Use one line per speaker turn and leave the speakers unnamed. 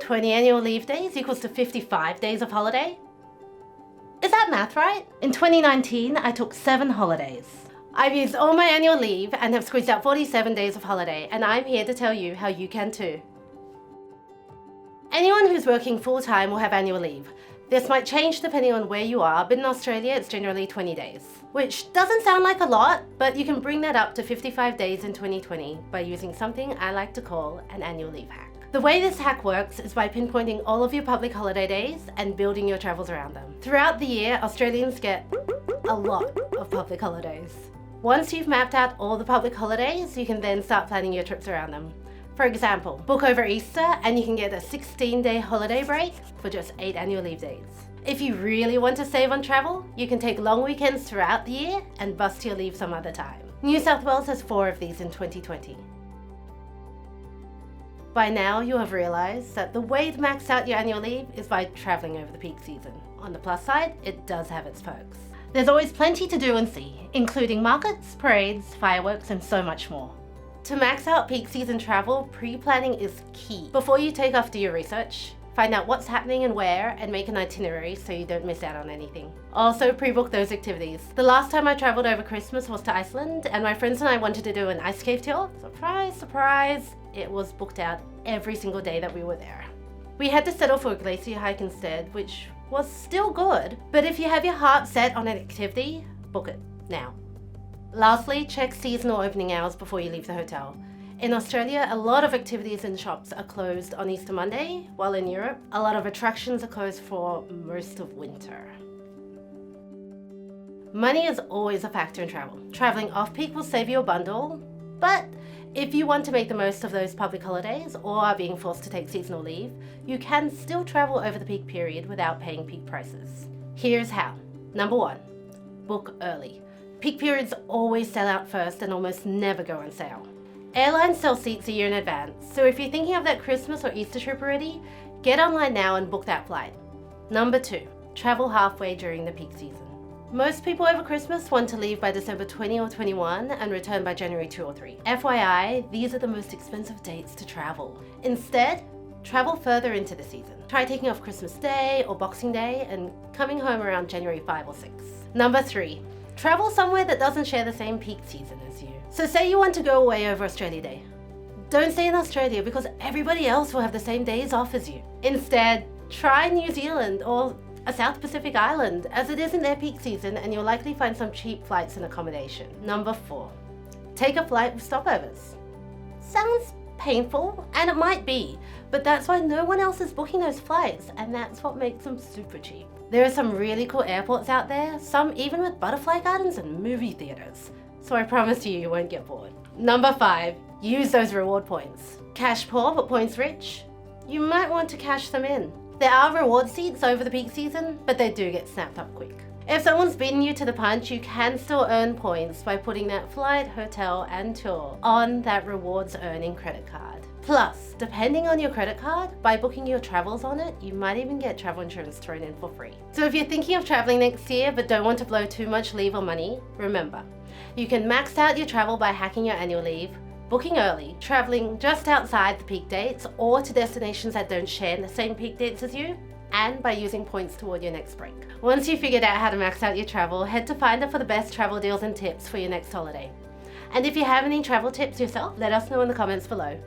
20 annual leave days equals to 55 days of holiday. Is that math right? In 2019, I took 7 holidays. I've used all my annual leave and have squeezed out 47 days of holiday, and I'm here to tell you how you can too. Anyone who's working full-time will have annual leave. This might change depending on where you are, but in Australia it's generally 20 days. Which doesn't sound like a lot, but you can bring that up to 55 days in 2020 by using something I like to call an annual leave hack. The way this hack works is by pinpointing all of your public holiday days and building your travels around them. Throughout the year, Australians get a lot of public holidays. Once you've mapped out all the public holidays, you can then start planning your trips around them. For example, book over Easter and you can get a 16-day holiday break for just 8 annual leave days. If you really want to save on travel, you can take long weekends throughout the year and bust your leave some other time. New South Wales has 4 of these in 2020. By now, you'll have realised that the way to max out your annual leave is by travelling over the peak season. On the plus side, it does have its perks. There's always plenty to do and see, including markets, parades, fireworks, and so much more. To max out peak season travel, pre-planning is key. Before you take off, do your research, find out what's happening and where, and make an itinerary so you don't miss out on anything. Also, pre-book those activities. The last time I travelled over Christmas was to Iceland, and my friends and I wanted to do an ice cave tour. Surprise, surprise, it was booked out every single day that we were there. We had to settle for a glacier hike instead, which was still good, but if you have your heart set on an activity, book it now. Lastly, check seasonal opening hours before you leave the hotel. In Australia, a lot of activities and shops are closed on Easter Monday, while in Europe, a lot of attractions are closed for most of winter. Money is always a factor in travel. Traveling off-peak will save you a bundle, but if you want to make the most of those public holidays or are being forced to take seasonal leave, you can still travel over the peak period without paying peak prices. Here's how. Number 1, book early. Peak periods always sell out first and almost never go on sale. Airlines sell seats a year in advance, so if you're thinking of that Christmas or Easter trip already, get online now and book that flight. Number 2, travel halfway during the peak season. Most people over Christmas want to leave by December 20 or 21 and return by January 2 or 3. FYI, these are the most expensive dates to travel. Instead, travel further into the season. Try taking off Christmas Day or Boxing Day and coming home around January 5 or 6. Number 3, travel somewhere that doesn't share the same peak season as you. So say you want to go away over Australia Day. Don't stay in Australia because everybody else will have the same days off as you. Instead, try New Zealand or a South Pacific island, as it isn't their peak season and you'll likely find some cheap flights and accommodation. Number 4, take a flight with stopovers. Sounds painful, and it might be, but that's why no one else is booking those flights, and that's what makes them super cheap. There are some really cool airports out there, some even with butterfly gardens and movie theaters, so I promise you won't get bored. Number 5, use those reward points. Cash poor but points rich? You might want to cash them in. There are reward seats over the peak season, but they do get snapped up quick. If someone's beaten you to the punch, you can still earn points by putting that flight, hotel, and tour on that rewards earning credit card. Plus, depending on your credit card, by booking your travels on it, you might even get travel insurance thrown in for free. So if you're thinking of traveling next year but don't want to blow too much leave or money, remember, you can max out your travel by hacking your annual leave, booking early, traveling just outside the peak dates or to destinations that don't share the same peak dates as you, and by using points toward your next break. Once you've figured out how to max out your travel, head to Finder for the best travel deals and tips for your next holiday. And if you have any travel tips yourself, let us know in the comments below.